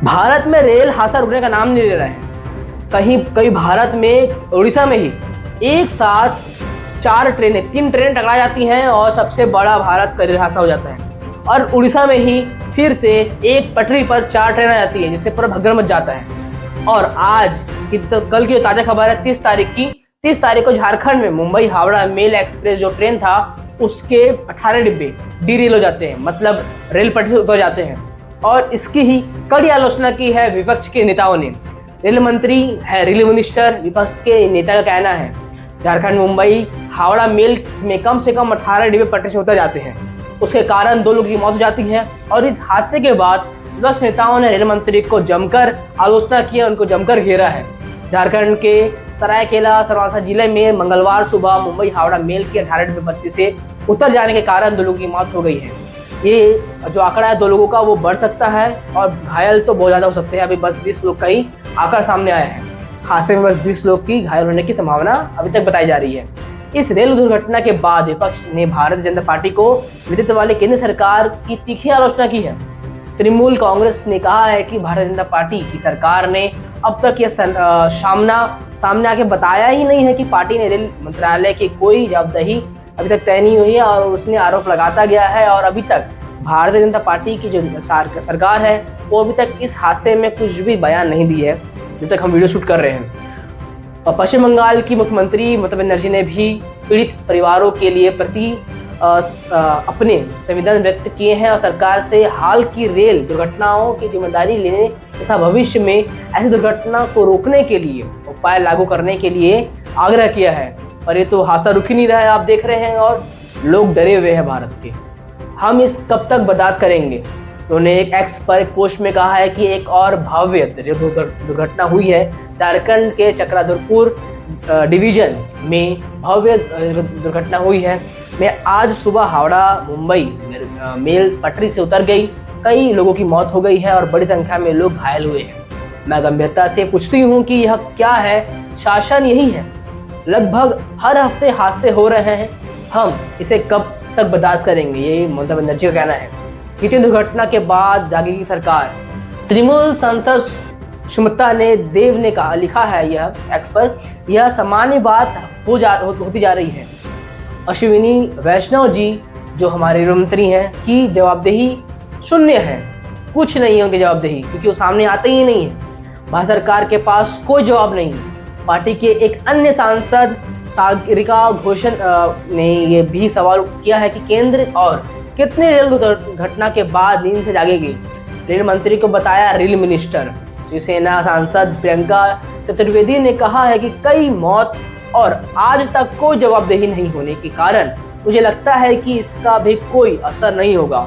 भारत में रेल हादसा रुकने का नाम नहीं ले रहा है। कहीं भारत में उड़ीसा में ही एक साथ 3 ट्रेन टकरा जाती हैं और सबसे बड़ा भारत का रेल हादसा हो जाता है। और उड़ीसा में ही फिर से एक पटरी पर 4 ट्रेन आ जाती है, जिससे पूरा भगदड़ मच जाता है। और आज कल की ताजा खबर है 30 तारीख को झारखंड में मुंबई हावड़ा मेल एक्सप्रेस जो ट्रेन था उसके 18 डिब्बे डीरेल हो जाते हैं, मतलब रेल पटरी से उतर जाते हैं। और इसकी ही कड़ी आलोचना की है विपक्ष के नेताओं ने। रेल मंत्री है, रेल मिनिस्टर, विपक्ष के नेता का कहना है झारखंड मुंबई हावड़ा मेल में कम से कम 18 डिब्बे पटरी से उतर जाते हैं। उसके कारण 2 लोगों की मौत हो जाती है। और इस हादसे के बाद विपक्ष नेताओं ने रेल मंत्री को जमकर आलोचना की है, उनको जमकर घेरा है। झारखंड के सरायकेला सरवासा जिले में मंगलवार सुबह मुंबई हावड़ा मेल के 18 डिब्बे पटरी से उतर जाने के कारण 2 लोगों की मौत हो गई है। ये जो आंकड़ा है 2 लोगों का वो बढ़ सकता है और घायल तो बहुत ज्यादा हो सकते हैं। अभी बस 20 लोग का ही आंकड़ा सामने आया है। हादसे में बस 20 लोग की घायल होने की संभावना अभी तक बताई जा रही है। इस रेल दुर्घटना के बाद विपक्ष ने भारतीय जनता पार्टी को नेतृत्व वाले केंद्र सरकार की तीखी आलोचना की है। तृणमूल कांग्रेस ने कहा है कि भारतीय जनता पार्टी की सरकार ने अब तक यह सामने आके बताया ही नहीं है कि पार्टी ने रेल मंत्रालय की कोई जवाबदेही अभी तक तय नहीं हुई है और उसने आरोप लगाता गया है। और अभी तक भारतीय जनता पार्टी की जो सरकार है वो अभी तक इस हादसे में कुछ भी बयान नहीं दी है जब तक हम वीडियो शूट कर रहे हैं। और पश्चिम बंगाल की मुख्यमंत्री ममता बनर्जी ने भी पीड़ित परिवारों के लिए अपने संवेदना व्यक्त किए हैं और सरकार से हाल की रेल दुर्घटनाओं की जिम्मेदारी लेने तथा भविष्य में ऐसी दुर्घटना को रोकने के लिए उपाय लागू करने के लिए आग्रह किया है। और ये तो हादसा रुक ही नहीं रहा है, आप देख रहे हैं, और लोग डरे हुए हैं भारत के। हम इस कब तक बर्दाश्त करेंगे। उन्होंने एक एक्स पर एक पोस्ट में कहा है कि एक और भव्य दुर्घटना हुई है झारखंड के चक्रधरपुर डिवीजन में भव्य दुर्घटना हुई है। मैं आज सुबह हावड़ा मुंबई मेल पटरी से उतर गई, कई लोगों की मौत हो गई है और बड़ी संख्या में लोग घायल हुए हैं। मैं गंभीरता से पूछती हूँ कि यह क्या है? शासन यही है। लगभग हर हफ्ते हादसे हो रहे हैं, हम इसे कब तक बर्दाश्त करेंगे? ये ममता बनर्जी का कहना है। इतनी दुर्घटना के बाद जागेगी सरकार। तृणमूल सांसद सुमित्रा ने देव ने लिखा है यह एक्स पर, यह सामान्य बात होती जा रही है। अश्विनी वैष्णव जी जो हमारे रेल मंत्री हैं की जवाबदेही शून्य है, कुछ नहीं है उनकी जवाबदेही, क्योंकि वो सामने आते ही नहीं है। भारत सरकार के पास कोई जवाब नहीं है। पार्टी के एक अन्य सांसद सागरिका घोषण ने यह भी सवाल किया है कि केंद्र और कितने रेल दुर्घटना के बाद नींद से जागेगी। रेल मंत्री को बताया रेल मिनिस्टर। शिवसेना सांसद प्रियंका चतुर्वेदी ने कहा है कि कई मौत और आज तक कोई जवाबदेही नहीं होने के कारण मुझे लगता है कि इसका भी कोई असर नहीं होगा।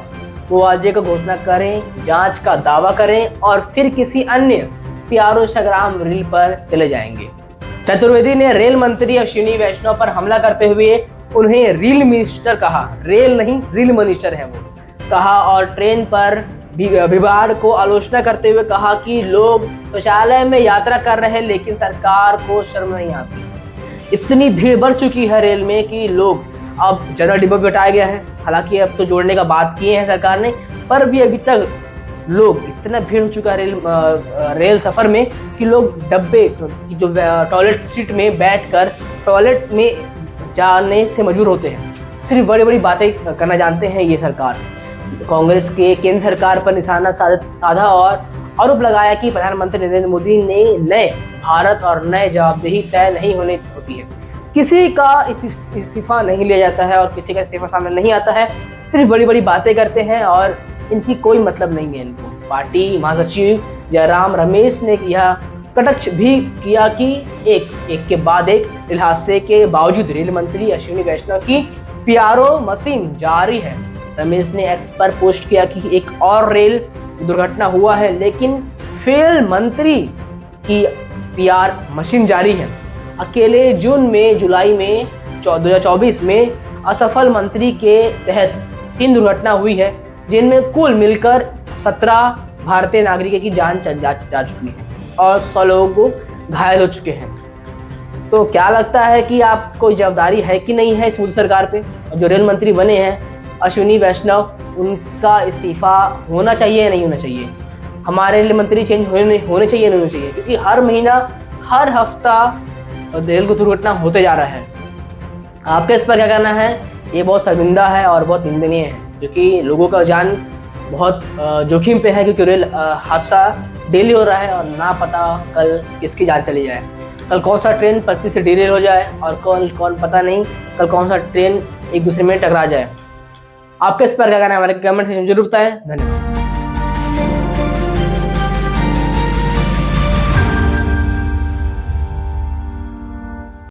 वो मुआवजे का घोषणा करें, जांच का दावा करें और फिर किसी अन्य PRO इंस्टाग्राम रील पर चले जाएंगे। चतुर्वेदी ने रेल मंत्री अश्विनी वैष्णव पर हमला करते हुए उन्हें रेल मिनिस्टर कहा। रेल नहीं, रेल मिनिस्टर है वो कहा। और ट्रेन पर विवाद को आलोचना करते हुए कहा कि लोग शौचालय में यात्रा कर रहे हैं लेकिन सरकार को शर्म नहीं आती। इतनी भीड़ बढ़ चुकी है रेल में कि लोग अब जनरल डिब्बा भी हटाया गया है। हालांकि अब तो जोड़ने का बात किए हैं सरकार ने, पर भी अभी तक लोग इतना भीड़ हो चुका है रेल सफर में कि लोग डब्बे जो टॉयलेट सीट में बैठकर टॉयलेट में जाने से मजबूर होते हैं। सिर्फ बड़ी बड़ी बातें करना जानते हैं ये सरकार। कांग्रेस के केंद्र सरकार पर निशाना साधा और आरोप लगाया कि प्रधानमंत्री नरेंद्र मोदी ने नए भारत और नए जवाबदेही तय नहीं होने होती है। किसी का इस्तीफा नहीं लिया जाता है और किसी का इस्तीफा सामने नहीं आता है। सिर्फ बड़ी बड़ी बातें करते हैं और इनकी कोई मतलब नहीं है इनको। पार्टी महासचिव जयराम रमेश ने यह कटाक्ष भी किया कि एक के बाद एक रेल हादसे के बावजूद रेल मंत्री अश्विनी वैष्णव की PRO मशीन जारी है। रमेश ने एक्स पर पोस्ट किया कि एक और रेल दुर्घटना हुआ है लेकिन फेल मंत्री की PR मशीन जारी है। अकेले जुलाई में 2024 में असफल मंत्री के तहत 3 दुर्घटना हुई है जिनमें कुल मिलकर 17 भारतीय नागरिकों की जान जा चुकी है और 100 लोग घायल हो चुके हैं। तो क्या लगता है कि आप कोई जवाबदारी है कि नहीं है इस मोदी सरकार पे? जो रेल मंत्री बने हैं अश्विनी वैष्णव, उनका इस्तीफा होना चाहिए या नहीं होना चाहिए? हमारे रेल मंत्री चेंज होने चाहिए नहीं होने चाहिए, क्योंकि हर महीना हर हफ्ता रेल को दुर्घटना होते जा रहा है। आपका इस पर क्या कहना है? ये बहुत शर्मिंदा है और बहुत निंदनीय है, क्योंकि लोगों का जान बहुत जोखिम पे है, क्योंकि रेल हादसा डेली हो रहा है और ना पता कल किसकी जान चली जाए, कल कौन सा ट्रेन पटरी से डिरेल हो जाए और कौन पता नहीं कल कौन सा ट्रेन एक दूसरे में टकरा जाए। आपके इस पर क्या कहना है? हमारे कमेंट सेक्शन में जरूर बताएं। धन्यवाद।